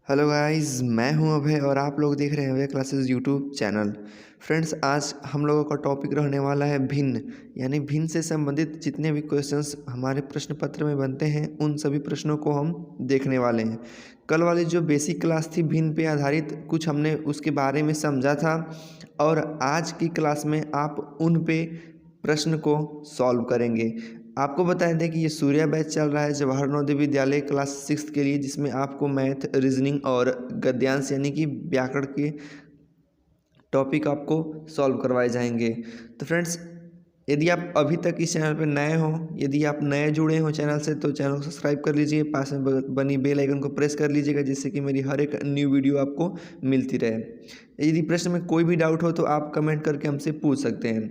Hello guys, मैं हूं अभय और आप लोग देख रहे हैं अभय क्लासेस यूट्यूब चैनल। फ्रेंड्स, आज हम लोगों का टॉपिक रहने वाला है भिन्न, यानी भिन्न से संबंधित जितने भी क्वेश्चंस हमारे प्रश्न पत्र में बनते हैं उन सभी प्रश्नों को हम देखने वाले हैं। कल वाली जो बेसिक क्लास थी भिन्न पे आधारित कुछ हमने उसके बारे में समझा था और आज की क्लास में आप उन पे प्रश्न को सॉल्व करेंगे। आपको बता दें कि ये सूर्या बैच चल रहा है जवाहर नवोदय विद्यालय क्लास 6 के लिए, जिसमें आपको मैथ, रीजनिंग और गद्यांश यानी कि व्याकरण के टॉपिक आपको सॉल्व करवाए जाएंगे। तो फ्रेंड्स, यदि आप अभी तक इस चैनल पर नए हो, यदि आप नए जुड़े हो चैनल से, तो चैनल को सब्सक्राइब कर लीजिए, पास में बनी बेल आइकन को प्रेस कर लीजिएगा, जिससे कि मेरी हर एक न्यू वीडियो आपको मिलती रहे। यदि प्रश्न में कोई भी डाउट हो तो आप कमेंट करके हमसे पूछ सकते हैं।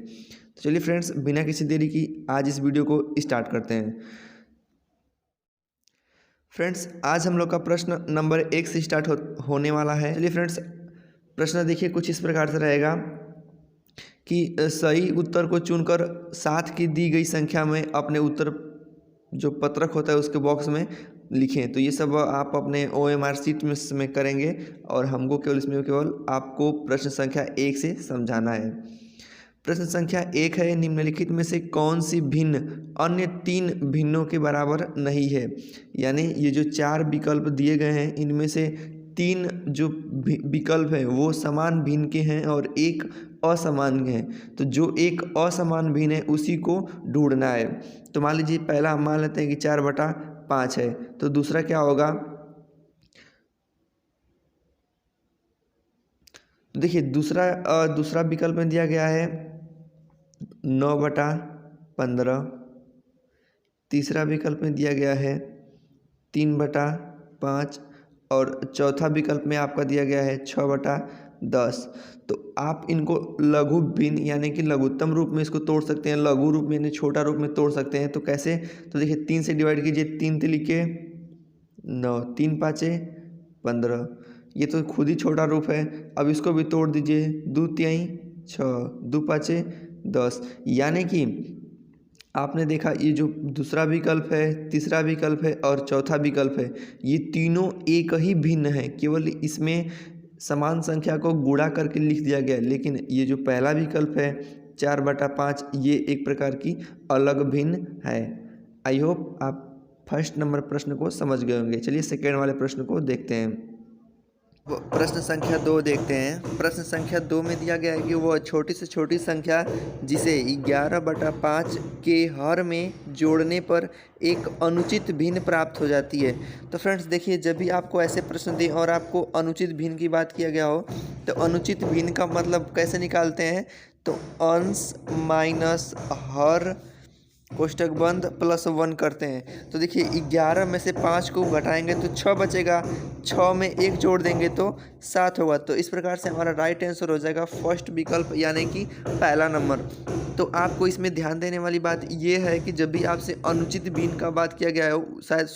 तो चलिए फ्रेंड्स, बिना किसी देरी की आज इस वीडियो को स्टार्ट करते हैं। फ्रेंड्स, आज हम लोग का प्रश्न नंबर 1 से स्टार्ट होने वाला है। चलिए फ्रेंड्स, प्रश्न देखिए कुछ इस प्रकार से रहेगा कि सही उत्तर को चुनकर साथ की दी गई संख्या में अपने उत्तर जो पत्रक होता है उसके बॉक्स में लिखें। तो ये सब आप अपने OMR शीट में करेंगे और हमको केवल आपको प्रश्न संख्या 1 से समझाना है। प्रश्न संख्या 1 है, निम्नलिखित में से कौन सी भिन्न अन्य 3 भिन्नों के बराबर नहीं है। यानी ये जो 4 विकल्प दिए गए हैं इनमें से 3 जो विकल्प हैं वो समान भिन्न के हैं और एक असमान है। तो जो एक असमान भिन्न है उसी को ढूंढना है। तो मान लीजिए पहला हम मान लेते हैं कि 4/5 है, तो दूसरा क्या होगा। देखिए दूसरा विकल्प में दिया गया है 9/15। तीसरा विकल्प में दिया गया है 3/5 और चौथा विकल्प में आपका दिया गया है 6/10। तो आप इनको लघु भिन्न यानी कि लघुत्तम रूप में इसको तोड़ सकते हैं, लघु रूप में यानी छोटा रूप में तोड़ सकते हैं। तो कैसे? तो देखिए 3 से डिवाइड कीजिए, 3 लिखिए 9, 3×5 = 15। ये तो खुद ही छोटा रूप है। अब इसको भी तोड़ दीजिए, 2×3 = 6, 2×5 = 10। यानी कि आपने देखा ये जो दूसरा विकल्प है, तीसरा विकल्प है और चौथा विकल्प है, ये तीनों एक ही भिन्न है, केवल इसमें समान संख्या को गुणा करके लिख दिया गया है। लेकिन ये जो पहला विकल्प है 4/5, ये एक प्रकार की अलग भिन्न है। आई होप आप फर्स्ट नंबर प्रश्न को समझ गए होंगे। चलिए सेकेंड वाले प्रश्न को देखते हैं। प्रश्न संख्या 2 देखते हैं। प्रश्न संख्या 2 में दिया गया है कि वह छोटी से छोटी संख्या जिसे 11/5 के हर में जोड़ने पर एक अनुचित भिन्न प्राप्त हो जाती है। तो फ्रेंड्स देखिए, जब भी आपको ऐसे प्रश्न दें और आपको अनुचित भिन्न की बात किया गया हो तो अनुचित भिन्न का मतलब कैसे निकालते हैं। तो अंश माइनस हर कोष्टक बंद +1 करते हैं। तो देखिए 11 में से 5 को घटाएंगे तो 6 बचेगा, 6 में 1 जोड़ देंगे तो 7 होगा। तो इस प्रकार से हमारा राइट आंसर हो जाएगा फर्स्ट विकल्प यानी कि पहला नंबर। तो आपको इसमें ध्यान देने वाली बात ये है कि जब भी आपसे अनुचित भिन्न का बात किया गया हो, शायद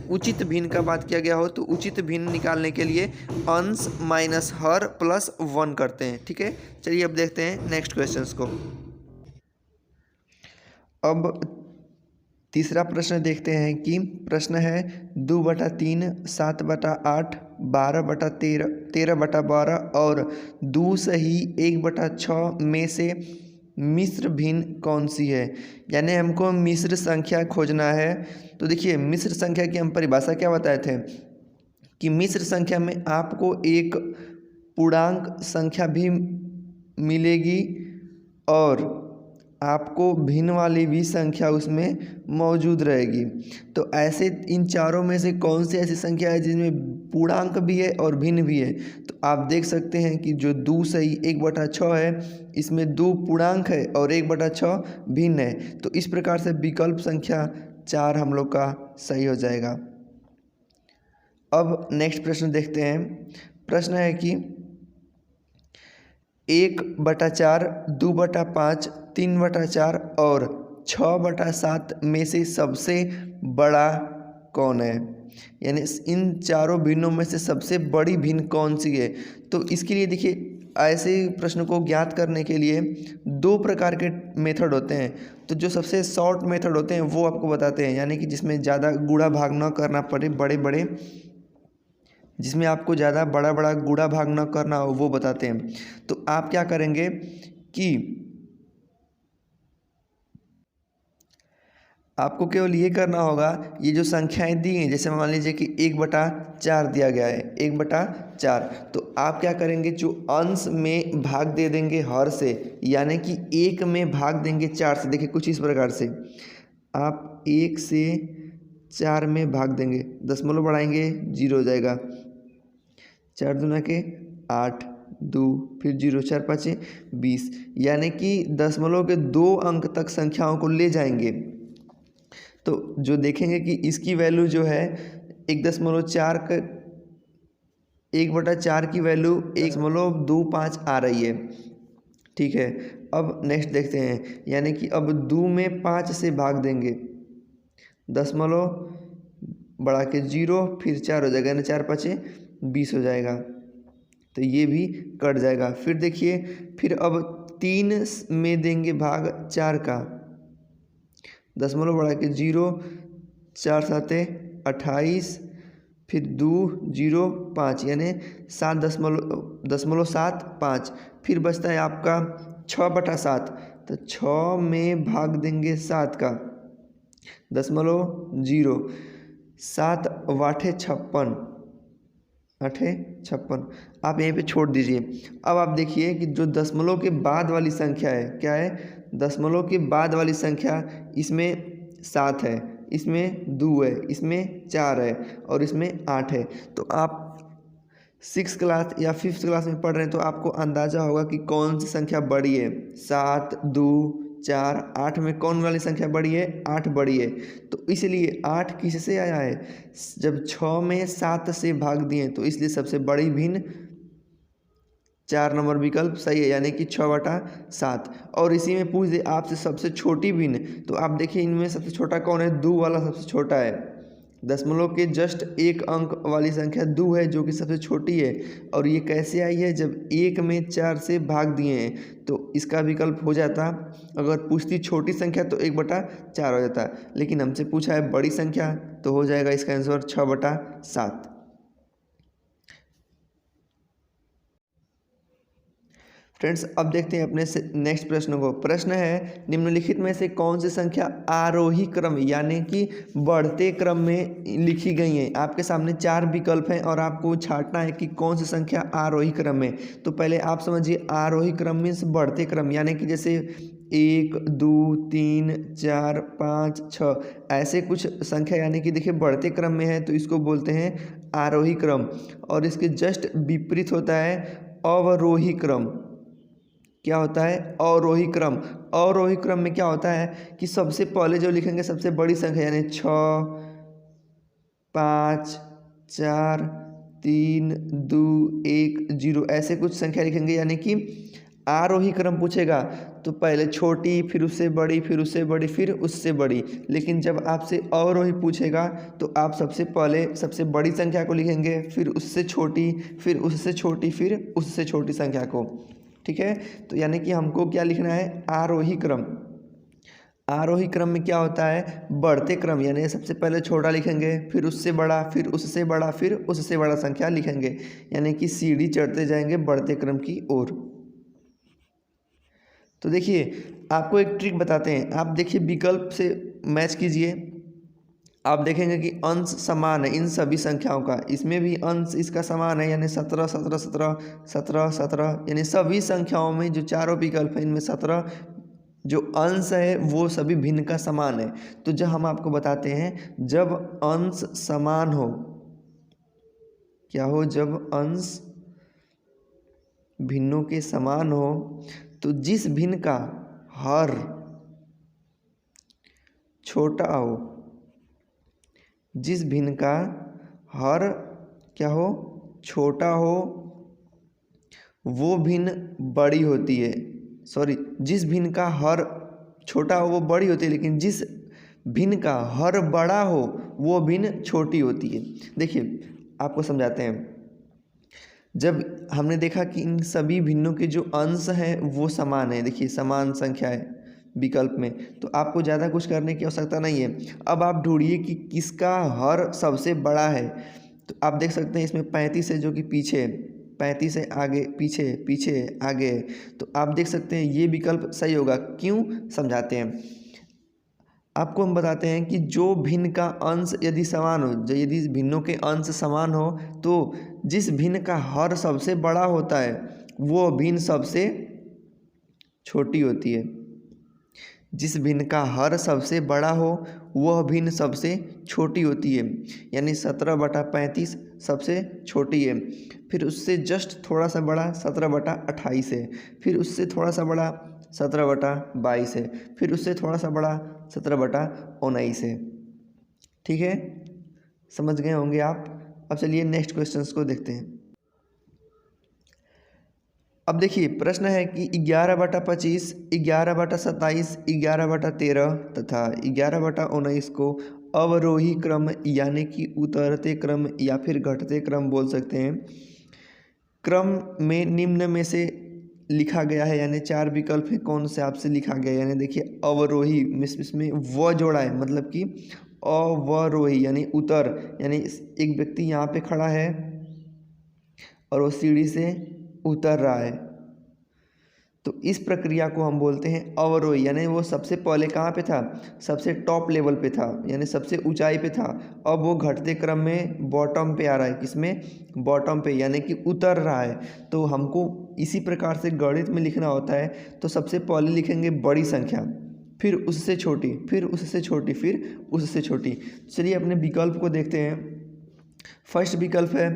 उचित भिन्न का बात किया गया हो, तो उचित भिन्न निकालने के लिए अंश माइनस हर +1 करते हैं। ठीक है, चलिए अब देखते हैं नेक्स्ट क्वेश्चन को। अब तीसरा प्रश्न देखते हैं कि प्रश्न है 2/3, 7/8, 12/13, 13/12 और 2 सही 1/6 में से मिश्र भिन्न कौन सी है। यानी हमको मिश्र संख्या खोजना है। तो देखिए मिश्र संख्या की हम परिभाषा क्या बताए थे कि मिश्र संख्या में आपको एक पूर्णांक संख्या भी मिलेगी और आपको भिन्न वाली भी संख्या उसमें मौजूद रहेगी। तो ऐसे इन चारों में से कौन सी ऐसी संख्या है जिसमें पूर्णांक भी है और भिन्न भी है। तो आप देख सकते हैं कि जो 2 सही 1/6 है, इसमें 2 पूर्णांक है और 1/6 भिन्न है। तो इस प्रकार से विकल्प संख्या 4 हम लोग का सही हो जाएगा। अब नेक्स्ट प्रश्न देखते हैं। प्रश्न है कि 1/4, 2/5, 3/4 और 6/7 में से सबसे बड़ा कौन है। यानी इन चारों भिन्नों में से सबसे बड़ी भिन्न कौन सी है। तो इसके लिए देखिए ऐसे प्रश्न को ज्ञात करने के लिए 2 प्रकार के मेथड होते हैं। तो जो सबसे शॉर्ट मेथड होते हैं वो आपको बताते हैं, यानी कि जिसमें ज़्यादा गुणा भाग न करना पड़े, बड़े बड़े जिसमें आपको ज़्यादा बड़ा बड़ा गुणा भाग न करना हो वो बताते हैं। तो आप क्या करेंगे कि आपको केवल ये करना होगा, ये जो संख्याएं दी हैं जैसे मान लीजिए कि 1/4 दिया गया है, 1/4, तो आप क्या करेंगे, जो अंश में भाग दे देंगे हर से, यानी कि 1 में भाग देंगे 4 से। देखिए कुछ इस प्रकार से आप 1 से 4 में भाग देंगे, दशमलव बढ़ाएंगे 0 हो जाएगा, 4 दूना के 8, 2 फिर 0, 4 5 20, यानी कि दशमलव के 2 अंक तक संख्याओं को ले जाएंगे। तो जो देखेंगे कि इसकी वैल्यू जो है 1.4 का 1/4 की वैल्यू 1.25 आ रही है। ठीक है, अब नेक्स्ट देखते हैं, यानी कि अब 2 में 5 से भाग देंगे, दशमलव बढ़ा के 0 फिर 4 हो जाएगा, यानी 4 5 20 हो जाएगा, तो ये भी कट जाएगा। फिर देखिए, फिर अब 3 में देंगे भाग 4 का, दशमलव बढ़ा के 0, 4 7 28, फिर 2 0 5, यानी 7.75, फिर बचता है आपका 6/7, तो 6 में भाग देंगे 7 का, दशमलव 0, 7 8 56, 8 56, आप यहीं पे छोड़ दीजिए। अब आप देखिए कि जो दशमलव के बाद वाली संख्या है, क्या है, दशमलव के बाद वाली संख्या, इसमें 7 है, इसमें 2 है, इसमें 4 है और इसमें 8 है। तो आप 6th क्लास या 5th क्लास में पढ़ रहे हैं तो आपको अंदाज़ा होगा कि कौन सी संख्या बड़ी है। 7 2 4 8 में कौन वाली संख्या बड़ी है, 8 बड़ी है। तो इसलिए 8 किससे आया है, जब 6 में 7 से भाग दिए, तो इसलिए सबसे बड़ी भिन्न 4 नंबर विकल्प सही है, यानी कि 6/7। और इसी में पूछ दे आपसे सबसे छोटी भिन्न, तो आप देखिए इनमें सबसे छोटा कौन है, 2 वाला सबसे छोटा है। दशमलव के जस्ट 1 अंक वाली संख्या 2 है जो कि सबसे छोटी है। और ये कैसे आई है, जब 1 में 4 से भाग दिए हैं, तो इसका विकल्प हो जाता, अगर पूछती छोटी संख्या तो 1/4 हो जाता, लेकिन हमसे पूछा है बड़ी संख्या, तो हो जाएगा इसका आंसर 6/7। फ्रेंड्स, अब देखते हैं अपने से नेक्स्ट प्रश्न को। प्रश्न है, निम्नलिखित में से कौन सी संख्या आरोही क्रम यानी कि बढ़ते क्रम में लिखी गई है। आपके सामने 4 विकल्प हैं और आपको छांटना है कि कौन सी संख्या आरोही क्रम में। तो पहले आप समझिए, आरोही क्रम मीन्स बढ़ते क्रम, यानी कि जैसे 1 2 3 4 5 6 ऐसे कुछ संख्या, यानी कि देखिए बढ़ते क्रम में है तो इसको बोलते हैं आरोही क्रम। और इसके जस्ट विपरीत होता है अवरोही क्रम। क्या होता है, अवरोही क्रम। अवरोही क्रम में क्या होता है कि सबसे पहले जो लिखेंगे सबसे बड़ी संख्या, यानी 6 5 4 3 2 1 0 ऐसे कुछ संख्या लिखेंगे। यानी कि आरोही क्रम पूछेगा तो पहले छोटी, फिर उससे बड़ी, फिर उससे बड़ी, फिर उससे बड़ी। लेकिन जब आपसे अवरोही पूछेगा तो आप सबसे पहले सबसे बड़ी संख्या को लिखेंगे, फिर उससे छोटी, फिर उससे छोटी, फिर उससे छोटी संख्या को। ठीक है, तो यानी कि हमको क्या लिखना है, आरोही क्रम। आरोही क्रम में क्या होता है, बढ़ते क्रम, यानी सबसे पहले छोटा लिखेंगे, फिर उससे बड़ा, फिर उससे बड़ा, फिर उससे बड़ा संख्या लिखेंगे, यानी कि सीढ़ी चढ़ते जाएंगे बढ़ते क्रम की ओर। तो देखिए आपको एक ट्रिक बताते हैं, आप देखिए विकल्प से मैच कीजिए, आप देखेंगे कि अंश समान है इन सभी संख्याओं का। इसमें भी अंश इसका समान है, यानी 17 17 17 17 17, यानी सभी संख्याओं में जो चारों विकल्प हैं इनमें 17 जो अंश है वो सभी भिन्न का समान है। तो जब हम आपको बताते हैं, जब अंश समान हो, क्या हो, जब अंश भिन्नों के समान हो, तो जिस भिन्न का हर छोटा हो, जिस भिन्न का हर क्या हो, छोटा हो, वो भिन्न बड़ी होती है। सॉरी, जिस भिन्न का हर छोटा हो वो बड़ी होती है, लेकिन जिस भिन्न का हर बड़ा हो वो भिन्न छोटी होती है। देखिए आपको समझाते हैं, जब हमने देखा कि इन सभी भिन्नों के जो अंश हैं वो समान है, देखिए समान संख्या है विकल्प में, तो आपको ज़्यादा कुछ करने की आवश्यकता नहीं है। अब आप ढूंढिए कि किसका हर सबसे बड़ा है। तो आप देख सकते हैं इसमें 35 है जो कि पीछे, 35 है आगे पीछे, पीछे आगे। तो आप देख सकते हैं ये विकल्प सही होगा। क्यों, समझाते हैं। आपको हम बताते हैं कि जो भिन्न का अंश यदि समान हो, यदि भिन्नों के अंश समान हो तो जिस भिन्न का हर सबसे बड़ा होता है वो भिन्न सबसे छोटी होती है। जिस भिन्न का हर सबसे बड़ा हो वह भिन्न सबसे छोटी होती है। यानी 17/35 सबसे छोटी है। फिर उससे जस्ट थोड़ा सा बड़ा 17/28 है। फिर उससे थोड़ा सा बड़ा 17/22 है। फिर उससे थोड़ा सा बड़ा 17/19 है। ठीक है, समझ गए होंगे आप। अब चलिए नेक्स्ट क्वेश्चंस को देखते हैं। अब देखिए प्रश्न है कि 11/25, 11/27, 11/13 तथा 11/19 को अवरोही क्रम यानी कि उतरते क्रम या फिर घटते क्रम बोल सकते हैं। क्रम में निम्न में से लिखा गया है, यानी 4 विकल्प है, कौन से आपसे लिखा गया है। यानी देखिए अवरोही इसमें व जोड़ा है, मतलब कि अवरोही यानी उतर, यानी एक व्यक्ति यहाँ पे खड़ा है और वो सीढ़ी से उतर रहा है, तो इस प्रक्रिया को हम बोलते हैं अवरोही। यानी वो सबसे पहले कहाँ पे था, सबसे टॉप लेवल पे था, यानी सबसे ऊंचाई पे था। अब वो घटते क्रम में बॉटम पे आ रहा है, किसमें, बॉटम पे, यानी कि उतर रहा है। तो हमको इसी प्रकार से गणित में लिखना होता है। तो सबसे पहले लिखेंगे बड़ी संख्या, फिर उससे छोटी, फिर उससे छोटी, फिर उससे छोटी। चलिए अपने विकल्प को देखते हैं। फर्स्ट विकल्प है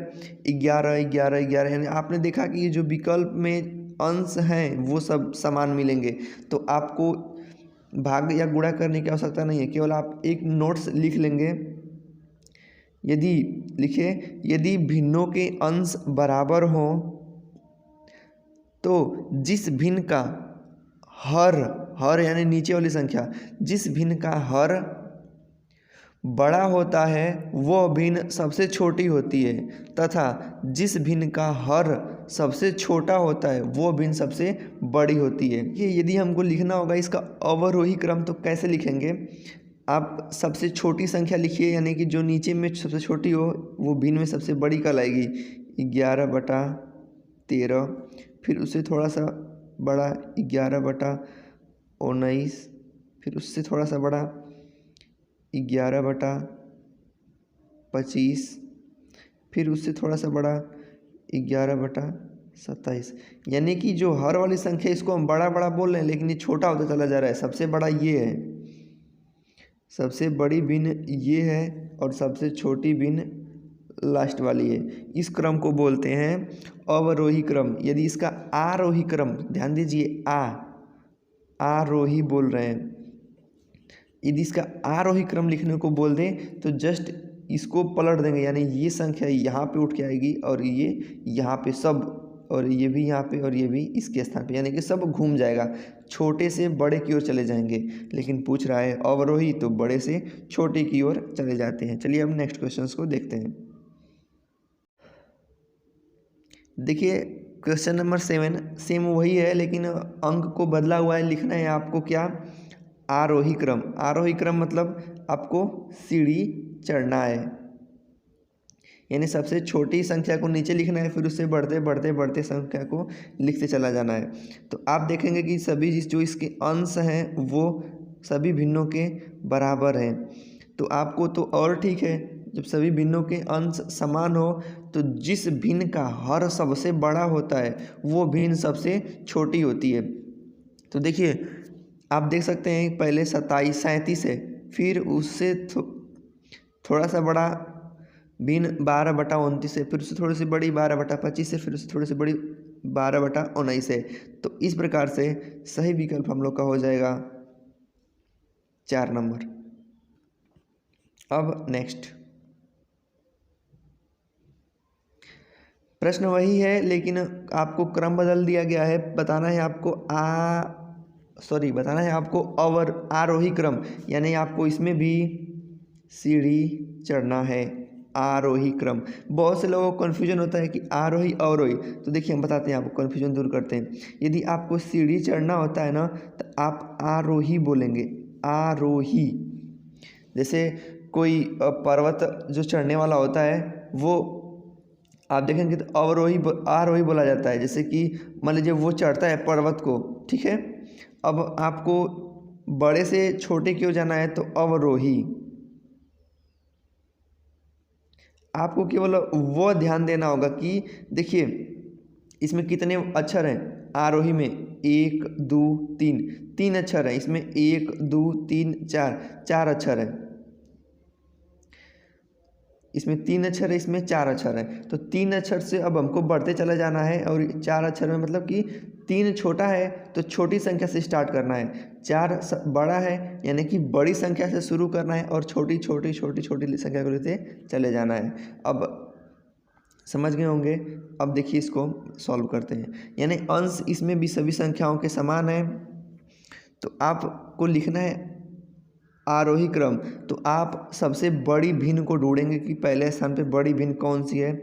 11, 11, 11, यानी आपने देखा कि ये जो विकल्प में अंश हैं वो सब समान मिलेंगे। तो आपको भाग या गुणा करने की आवश्यकता नहीं है, केवल आप एक नोट्स लिख लेंगे। यदि लिखिए, यदि भिन्नों के अंश बराबर हों तो जिस भिन्न का हर यानी नीचे वाली संख्या, जिस भिन्न का हर बड़ा होता है वह भिन्न सबसे छोटी होती है, तथा जिस भिन्न का हर सबसे छोटा होता है वो भिन्न सबसे बड़ी होती है। ये यदि हमको लिखना होगा इसका अवरोही क्रम, तो कैसे लिखेंगे। आप सबसे छोटी संख्या लिखिए, यानी कि जो नीचे में सबसे छोटी हो वो भिन्न में सबसे बड़ी कहलाएगी। 11/13, फिर उससे थोड़ा सा बड़ा 11/19, फिर उससे थोड़ा सा बड़ा 11/25, फिर उससे थोड़ा सा बड़ा 11/27। यानी कि जो हर वाली संख्या इसको हम बड़ा बड़ा बोल रहे हैं, लेकिन ये छोटा होता चला जा रहा है। सबसे बड़ा ये है, सबसे बड़ी भिन्न ये है, और सबसे छोटी भिन्न लास्ट वाली है। इस क्रम को बोलते हैं अवरोही क्रम। यदि इसका आरोही क्रम, ध्यान दीजिए आरोही बोल रहे हैं, यदि इसका आरोही क्रम लिखने को बोल दें तो जस्ट इसको पलट देंगे, यानी ये संख्या यहाँ पे उठ के आएगी और ये यहाँ पे सब, और ये भी यहाँ पे और ये भी इसके स्थान पे, यानी कि सब घूम जाएगा, छोटे से बड़े की ओर चले जाएंगे। लेकिन पूछ रहा है अवरोही, तो बड़े से छोटे की ओर चले जाते हैं। चलिए अब नेक्स्ट क्वेश्चन को देखते हैं। देखिए क्वेश्चन नंबर 7 सेम वही है, लेकिन अंक को बदला हुआ है। लिखना है आपको क्या, आरोही क्रम। आरोही क्रम मतलब आपको सीढ़ी चढ़ना है, यानी सबसे छोटी संख्या को नीचे लिखना है, फिर उससे बढ़ते बढ़ते बढ़ते संख्या को लिखते चला जाना है। तो आप देखेंगे कि सभी जो इसके अंश हैं वो सभी भिन्नों के बराबर हैं। तो आपको तो और ठीक है, जब सभी भिन्नों के अंश समान हो तो जिस भिन्न का हर सबसे बड़ा होता है वो भिन्न सबसे छोटी होती है। तो देखिए आप देख सकते हैं पहले 37 है, फिर उससे थोड़ा सा बड़ा भिन्न 12/29 है, फिर उससे थोड़ी सी बड़ी 12/25 है, फिर उससे थोड़ी सी बड़ी 12/19 है। तो इस प्रकार से सही विकल्प हम लोग का हो जाएगा 4 नंबर। अब नेक्स्ट प्रश्न वही है, लेकिन आपको क्रम बदल दिया गया है। बताना है आपको बताना है आपको आरोही क्रम, यानी आपको इसमें भी सीढ़ी चढ़ना है। आरोही क्रम, बहुत से लोगों को कन्फ्यूजन होता है कि आरोही अवरोही। तो देखिए हम बताते हैं, आपको कन्फ्यूजन दूर करते हैं। यदि आपको सीढ़ी चढ़ना होता है ना, तो आप आरोही बोलेंगे, आरोही। जैसे कोई पर्वत जो चढ़ने वाला होता है वो आप देखेंगे तो आरोही बोला जाता है। जैसे कि मान लीजिए वो चढ़ता है पर्वत को, ठीक है। अब आपको बड़े से छोटे की ओर जाना है तो अवरोही। आपको केवल वो ध्यान देना होगा कि देखिए इसमें कितने अक्षर हैं। आरोही में 1 2 3, 3 अक्षर हैं इसमें। 1 2 3 4, 4 अक्षर है इसमें। 3 अक्षर है इसमें, 4 अक्षर है। तो 3 अक्षर से अब हमको बढ़ते चला जाना है। और 4 अक्षर में मतलब कि 3 छोटा है तो छोटी संख्या से स्टार्ट करना है। 4 बड़ा है यानी कि बड़ी संख्या से शुरू करना है और छोटी छोटी छोटी छोटी संख्या को लेते चले जाना है। अब समझ गए होंगे। अब देखिए इसको सॉल्व करते हैं। यानी अंश इसमें भी सभी संख्याओं के समान है। तो आपको लिखना है आरोही क्रम। तो आप सबसे बड़ी भिन्न को ढूंढेंगे कि पहले स्थान पे बड़ी भिन्न कौन सी है।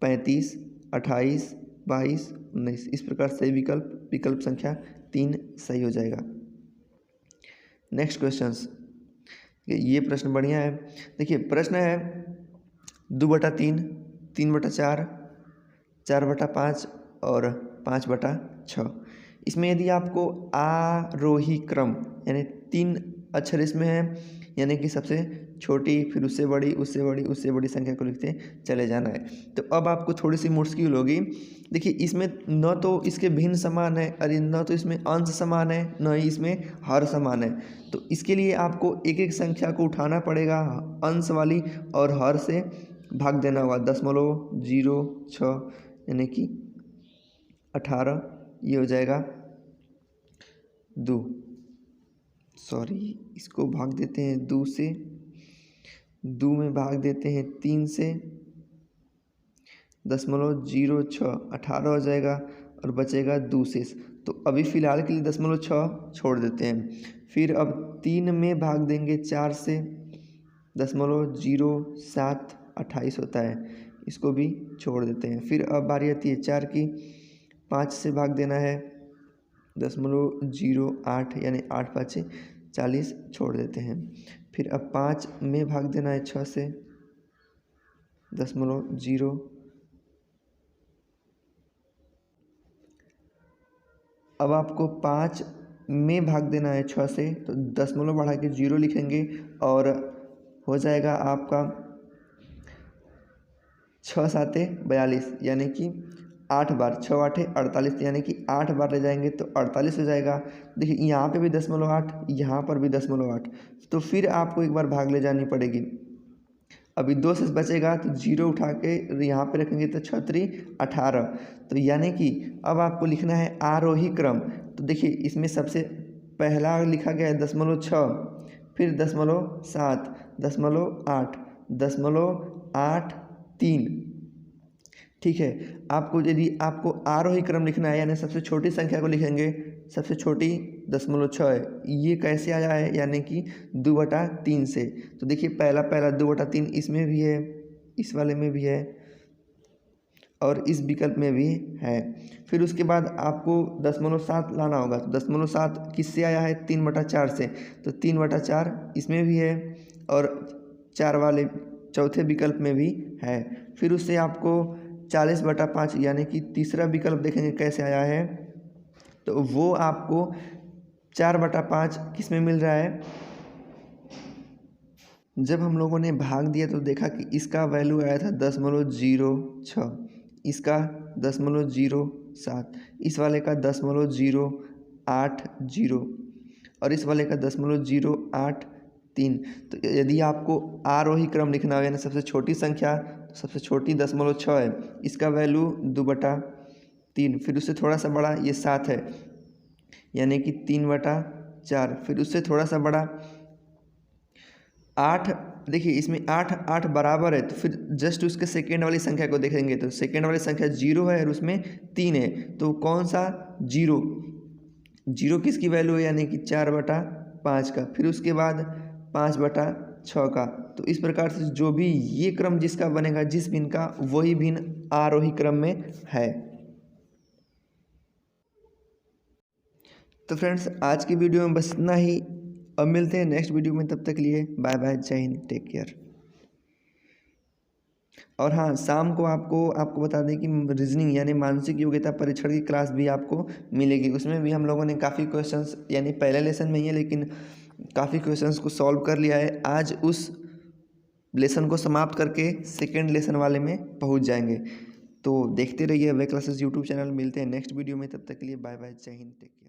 35, 28, 22, 19, इस प्रकार से विकल्प संख्या 3 सही हो जाएगा। नेक्स्ट क्वेश्चंस, ये प्रश्न बढ़िया है। देखिए प्रश्न है 2/3, 3/4, 4/5 और 5/6। इसमें यदि आपको आरोही क्रम यानी 3 अक्षर इसमें है, यानी कि सबसे छोटी फिर उससे बड़ी उससे बड़ी उससे बड़ी संख्या को लिखते चले जाना है। तो अब आपको थोड़ी सी मुश्किल होगी। देखिए इसमें न तो इसके भिन्न समान है, अरे न तो इसमें अंश समान है, न ही इसमें हर समान है। तो इसके लिए आपको एक एक संख्या को उठाना पड़ेगा अंश वाली और हर से भाग देना होगा। 0.06 यानी कि 18, ये हो जाएगा 2। सॉरी, इसको भाग देते हैं 2 से, 2 में भाग देते हैं 3 से, 0.06 18 हो जाएगा और बचेगा 2 से। तो अभी फ़िलहाल के लिए 0.6 छोड़ देते हैं। फिर अब 3 में भाग देंगे 4 से, 0.07 28 होता है, इसको भी छोड़ देते हैं। फिर अब बारी आती है 4 की, 5 से भाग देना है 0.08 यानी 8 5 40, छोड़ देते हैं। फिर अब 5 में भाग देना है 6 से, 0.0। अब आपको 5 में भाग देना है 6 से, तो 0 बढ़ा के 0 लिखेंगे और हो जाएगा आपका 6 7 42 यानी कि 8 बार, 6 8 48 यानी कि 8 बार ले जाएंगे तो 48 हो जाएगा। देखिए यहाँ पे भी 0.8, यहाँ पर भी 0.8, तो फिर आपको एक बार भाग ले जानी पड़ेगी। अभी 2 से बचेगा तो 0 उठा के यहाँ पे रखेंगे तो 6 18। तो यानी कि अब आपको लिखना है आरोही क्रम। तो देखिए इसमें सबसे पहला लिखा गया है 0.6, फिर 0.7, 0.8, 0.83। ठीक है, आपको यदि आपको आरोही क्रम लिखना है यानी सबसे छोटी संख्या को लिखेंगे। सबसे छोटी 0.6 है, ये कैसे आया है यानी कि 2/3 से। तो देखिए पहला 2/3 इसमें भी है, इस वाले में भी है और इस विकल्प में भी है। फिर उसके बाद आपको 0.7 लाना होगा। तो 0.7 किससे आया है 3/4 से, तो 3/4 इसमें भी है और 4 वाले चौथे विकल्प में भी है। फिर उससे आपको 40/5 यानी कि तीसरा विकल्प देखेंगे कैसे आया है। तो वो आपको 4/5 किस में मिल रहा है। जब हम लोगों ने भाग दिया तो देखा कि इसका वैल्यू आया था 0.06, इसका 0.07, इस वाले का 0.080 और इस वाले का 0.083। तो यदि आपको आरोही क्रम लिखना हो यानी सबसे छोटी संख्या, तो सबसे छोटी 0.6 है, इसका वैल्यू 2/3। फिर उससे थोड़ा सा बड़ा ये 7 है यानी कि 3/4। फिर उससे थोड़ा सा बड़ा 8। देखिए इसमें 8 8 बराबर है, तो फिर जस्ट उसके सेकेंड वाली संख्या को देखेंगे तो सेकेंड वाली संख्या 0 है और उसमें 3 है। तो कौन सा 0 किसकी वैल्यू है यानी कि 4/5 का। फिर उसके बाद 5/6 का। तो इस प्रकार से जो भी ये क्रम जिसका बनेगा, जिस भिन्न का, वही भिन्न आरोही क्रम में है। तो फ्रेंड्स आज की वीडियो में बस इतना ही। अब मिलते हैं नेक्स्ट वीडियो में, तब तक लिए बाय बाय, जय हिंद, टेक केयर। और हाँ, शाम को आपको बता दें कि रीजनिंग यानी मानसिक योग्यता परीक्षण की क्लास भी आपको मिलेगी। उसमें भी हम लोगों ने काफ़ी क्वेश्चंस यानी पहले लेसन में ही है लेकिन काफ़ी क्वेश्चंस को सॉल्व कर लिया है। आज उस लेसन को समाप्त करके सेकेंड लेसन वाले में पहुंच जाएंगे। तो देखते रहिए अभय क्लासेस यूट्यूब चैनल। मिलते हैं नेक्स्ट वीडियो में, तब तक के लिए बाय बाय, जय हिंद, टेक केयर।